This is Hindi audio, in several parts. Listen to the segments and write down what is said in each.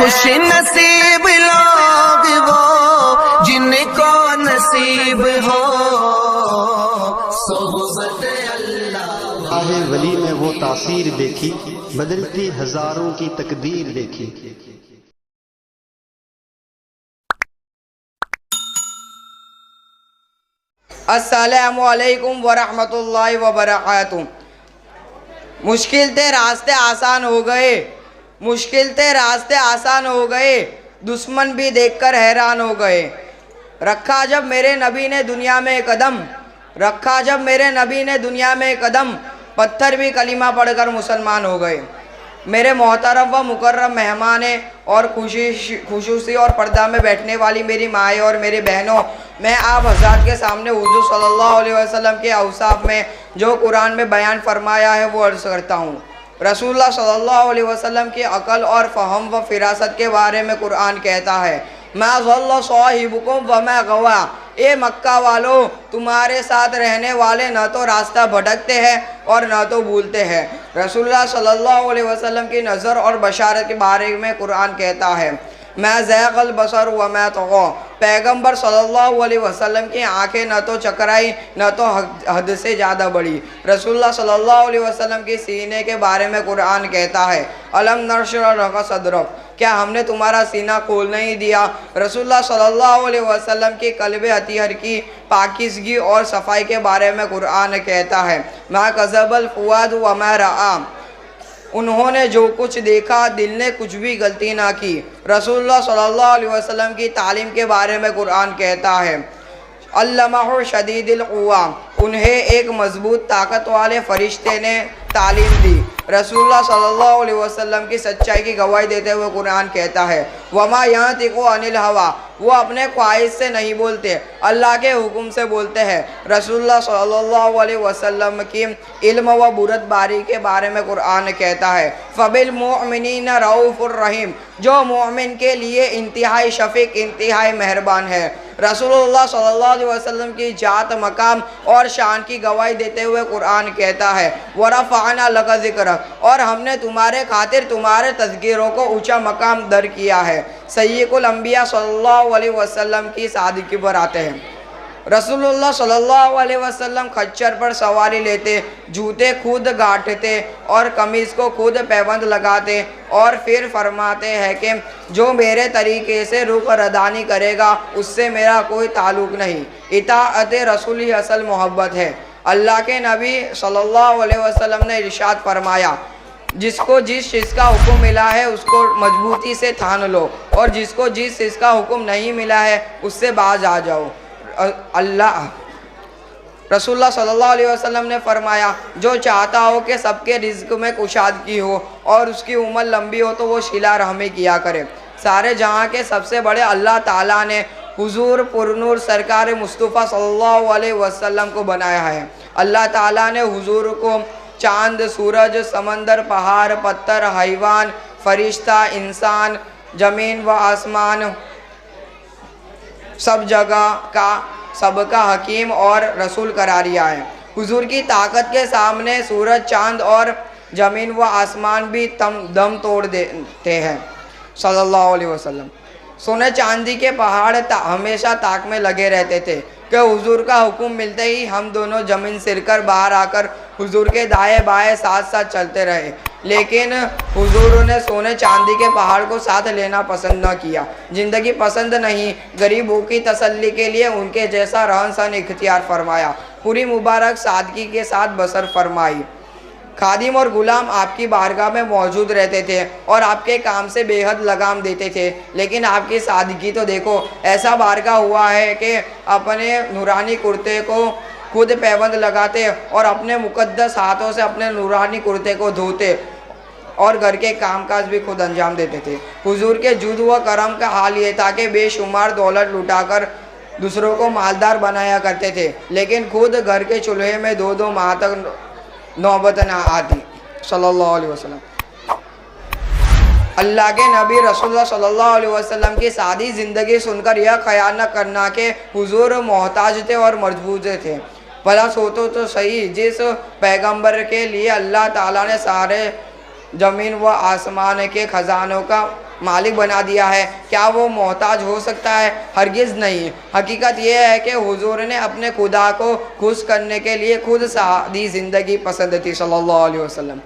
खुश नसीब लोग वो जिनको नसीब हो सोहबत अल्लाह। आहे वली में वो तासीर देखी, बदलती हजारों की तकदीर देखी। अस्सलामु अलैकुम वरहमतुल्लाहि वबरकातुहू। मुश्किल थे रास्ते आसान हो गए, मुश्किल थे रास्ते आसान हो गए, दुश्मन भी देखकर हैरान हो गए। रखा जब मेरे नबी ने दुनिया में कदम, रखा जब मेरे नबी ने दुनिया में कदम, पत्थर भी कलीमा पढ़कर मुसलमान हो गए। मेरे मोहतरम व मुकर्रम मेहमान और खुशूसी और पर्दा में बैठने वाली मेरी माएँ और मेरे बहनों, मैं आप हज़रात के सामने हुज़ूर सल्लल्लाहु अलैहि वसल्लम के औसाफ में जो कुरान में बयान फरमाया है वो अर्ज़ करता हूँ। रसूलुल्लाह सल्लल्लाहु अलैहि वसल्लम की अक़ल और फ़हम व फ़िरासत के बारे में कुरान कहता है, मा ज़ल्ला साहिबुकुम व मा गवा। ए मक्का वालों, तुम्हारे साथ रहने वाले न तो रास्ता भटकते हैं और न तो भूलते हैं। रसूलुल्लाह सल्लल्लाहु अलैहि वसल्लम की नज़र और बशारत के बारे में कुरान कहता है, मैं ज़ैग़ल बसर व मैं तग़ा। पैगम्बर सल्लल्लाहु अलैहि वसल्लम की आँखें न तो चकराई न तो हद से ज़्यादा बड़ी। रसूलुल्लाह सल्लल्लाहु अलैहि वसल्लम की सीने के बारे में कुरान कहता है, अलम नशरह लका सदरक, क्या हमने तुम्हारा सीना खोल नहीं दिया। रसूलुल्लाह सल्लल्लाहु अलैहि वसल्लम की कल्ब अतीहर की पाकीज़गी और सफाई के बारे में कुरान कहता है, मा कज़बल फुआद व मा रआ। उन्होंने जो कुछ देखा, दिल ने कुछ भी गलती ना की। रसूलुल्लाह सल्लल्लाहु अलैहि वसल्लम की तालीम के बारे में कुरान कहता है, अल्लमहु शदीदुल क़ुव्वा, उन्हें एक मजबूत ताकत वाले फरिश्ते ने तालीम दी। रसूलुल्लाह सल्लल्लाहु अलैहि वसल्लम की सच्चाई की गवाही देते हुए कुरान कहता है, वमा यंतिक़ु अनिल हवा, वो अपने ख्वाहिश से नहीं बोलते, अल्लाह के हुक्म से बोलते हैं। रसूलुल्लाह सल्लल्लाहु अलैहि वसल्लम की इल्म व बुरदबारी के बारे में कुरान कहता है, फ़बिल मुअमिनीना रऊफ़ुर रहीम, जो मोमिन के लिए इंतहाई शफ़ीक़ इंतहाई मेहरबान है। रसूलुल्लाह सल्लल्लाहु अलैहि वसल्लम की जात मकाम और शान की गवाही देते हुए कुरान कहता है, वरफ़अना लका ज़िक्रक, और हमने तुम्हारे खातिर तुम्हारे तज़किरों को ऊंचा मकाम दर किया है। सय्यदुल अंबिया सल्लल्लाहु अलैहि वसल्लम की सादगी पर आते हैं। रसूलुल्लाह सल्लल्लाहु अलैहि वसल्लम खच्चर पर सवारी लेते, जूते खुद गांठते और कमीज़ को खुद पैबंद लगाते और फिर फरमाते हैं कि जो मेरे तरीके से रुख रदानी करेगा उससे मेरा कोई ताल्लुक़ नहीं। इताअत रसूल ही असल मोहब्बत है। अल्लाह के नबी सल्लल्लाहु अलैहि वसल्लम ने इरशाद फरमाया, जिसको जिस चीज़ का हुक्म मिला है उसको मजबूती से थान लो, और जिसको जिस चीज़ का हुक्म नहीं मिला है उससे बाज आ जाओ। अल्लाह रसूलुल्लाह सल्लल्लाहु अलैहि वसल्लम ने फरमाया, जो चाहता हो कि सबके रिज़्क़ में कुशादगी हो और उसकी उम्र लंबी हो तो वो शिला रहमी किया करे। सारे जहाँ के सबसे बड़े अल्लाह ताला ने हुजूर पुरनूर सरकार मुस्तफ़ा सल्लल्लाहु अलैहि वसल्लम को बनाया है। अल्लाह ताला ने हुजूर को चाँद, सूरज, समंदर, पहाड़, पत्थर, हैवान, फरिश्ता, इंसान, ज़मीन व आसमान, सब जगह का सबका हकीम और रसूल करार दिया है। हुजूर की ताकत के सामने सूरज, चाँद और ज़मीन व आसमान भी दम तोड़ देते हैं। सल्लल्लाहु अलैहि वसल्लम सोने चांदी के पहाड़ हमेशा ताक में लगे रहते थे कि हुजूर का हुक्म मिलते ही हम दोनों ज़मीन सिरकर बाहर आकर हुजूर के दाएं बाएं साथ साथ चलते रहे। लेकिन हुजूर ने सोने चांदी के पहाड़ को साथ लेना पसंद न किया। ज़िंदगी पसंद नहीं, गरीबों की तसल्ली के लिए उनके जैसा रहन सहन इख्तियार फरमाया, पूरी मुबारक सादगी के साथ बसर फरमाई। खादिम और गुलाम आपकी बारगाह में मौजूद रहते थे और आपके काम से बेहद लगाम देते थे, लेकिन आपकी सादगी तो देखो। ऐसा बारगाह हुआ है कि अपने नूरानी कुर्ते को खुद पैबंद लगाते और अपने मुक़द्दस हाथों से अपने नूरानी कुर्ते को धोते और घर के कामकाज भी खुद अंजाम देते थे। हुजूर के जुद व करम का हाल ये था कि बेशुमार दौलत लुटाकर दूसरों को मालदार बनाया करते थे, लेकिन खुद घर के चूल्हे में 2-2 माह तक नौबत ना आती। सल्लल्लाहु अलैहि वसल्लम अल्लाह के नबी रसूलुल्लाह सल्लल्लाहु अलैहि वसल्लम की सादी ज़िंदगी सुनकर यह ख्याल न करना कि हुजूर मोहताज थे और मजबूत थे। भला सोचो तो सही, जिस पैगंबर के लिए अल्लाह ताला ने सारे ज़मीन व आसमान के ख़जानों का मालिक बना दिया है, क्या वो मोहताज हो सकता है? हरगिज़ नहीं। हकीकत यह है कि हुजूर ने अपने खुदा को खुश करने के लिए खुद सादी ज़िंदगी पसंद थी सल्लल्लाहु अलैहि वसल्लम।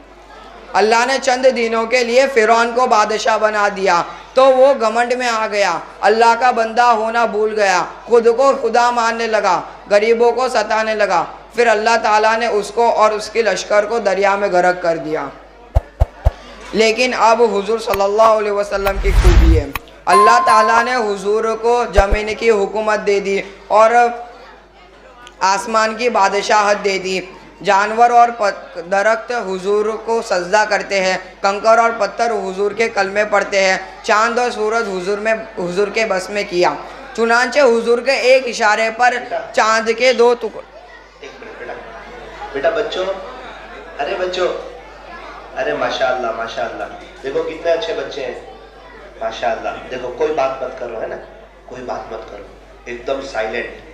अल्लाह ने चंद दिनों के लिए फ़िरौन को बादशाह बना दिया तो वो घमंड में आ गया, अल्लाह का बंदा होना भूल गया, खुद को खुदा मानने लगा, गरीबों को सताने लगा। फिर अल्लाह ताला ने उसको और उसके लश्कर को दरिया में गर्क कर दिया। लेकिन अब हुजूर सल्लल्लाहु अलैहि वसल्लम की खूबी है, अल्लाह ताला ने हुजूर को ज़मीन की हुकूमत दे दी और आसमान की बादशाहत दे दी। जानवर और दरख्त हुजूर को सजदा करते हैं, कंकर और पत्थर हुजूर के कलमे पढ़ते हैं, चांद और सूरज हुजूर के बस में किया। चुनांचे हुजूर के एक इशारे पर चांद के 2 टुकड़े। बेटा बच्चों, अरे बच्चों, अरे माशाअल्लाह माशाअल्लाह, देखो कितने अच्छे बच्चे हैं, माशाअल्लाह। देखो कोई बात मत करो, है ना, कोई बात मत करो, एकदम साइलेंट।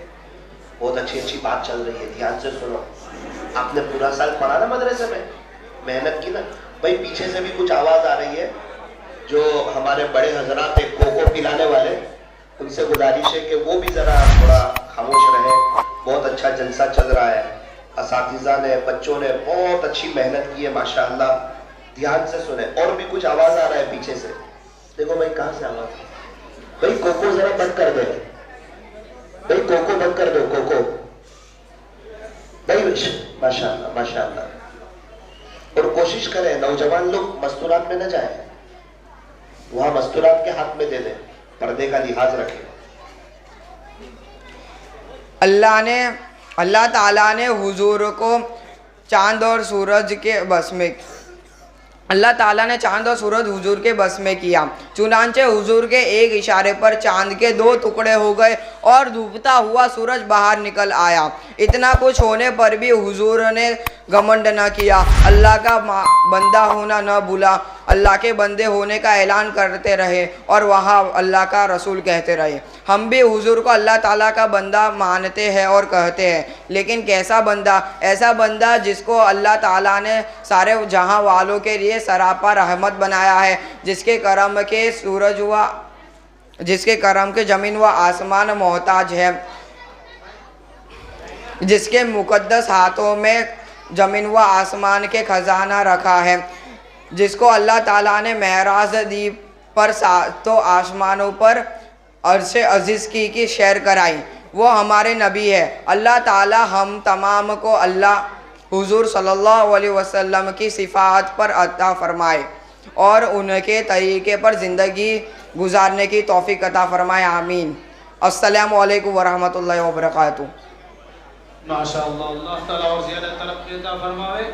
बहुत अच्छी अच्छी बात चल रही है, ध्यान से सुनो। आपने पूरा साल पढ़ा ना मदरसे में, मेहनत की ना भाई। पीछे से भी कुछ आवाज आ रही है, जो हमारे बड़े हजरात है कोको पिलाने वाले, उनसे गुजारिश है कि वो भी जरा थोड़ा खामोश रहे। बहुत अच्छा जलसा चल रहा है, असातिज़ा ने, बच्चों ने बहुत अच्छी मेहनत की है माशाअल्लाह। ध्यान से सुने। और भी कुछ आवाज आ रहा है पीछे से, देखो भाई कहाँ से आवाज? भाई कोको जरा बंद कर दो, भाई कोको बंद कर दो, कोको भाई। माशाअल्लाह माशाअल्लाह। और कोशिश करें नौजवान लोग मस्तूरात में न जाए, वहां मस्तूरात के हाथ में दे दें, पर्दे का लिहाज रखें। अल्लाह ताला ने हुजूर को चांद और सूरज के बस में, अल्लाह ताला ने चांद और सूरज हुजूर के बस में किया। चुनांचे हुजूर के एक इशारे पर चांद के 2 टुकड़े हो गए और डूबता हुआ सूरज बाहर निकल आया। इतना कुछ होने पर भी हुजूर ने घमंड न किया, अल्लाह का बंदा होना न भूला, अल्लाह के बंदे होने का ऐलान करते रहे और वहाँ अल्लाह का रसूल कहते रहे। हम भी हुजूर को अल्लाह ताला का बंदा मानते हैं और कहते हैं, लेकिन कैसा बंदा? ऐसा बंदा जिसको अल्लाह ताला ने सारे जहां वालों के लिए सरापा रहमत बनाया है, जिसके करम के सूरज हुआ, जिसके करम के ज़मीन व आसमान मोहताज है, जिसके मुक़द्दस हाथों में ज़मीन व आसमान के ख़जाना रखा है, जिसको अल्लाह ताला ने महराज दी पर तो आसमानों पर अर्श अज़ीज़ की शेर कराई, वो हमारे नबी है। अल्लाह ताला हम तमाम को अल्लाह हुजूर सल्लल्लाहु अलैहि वसल्लम की सिफ़ात पर अता फ़रमाए और उनके तरीक़े पर ज़िंदगी गुजारने की तौफ़ीक़ अता फ़रमाए, आमीन। अस्सलामु अलैकुम व रहमतुल्लाहि व बरकातुहू। माशाअल्लाह, अल्लाह ताला और ज़ियादा तरक्की अता फरमाए।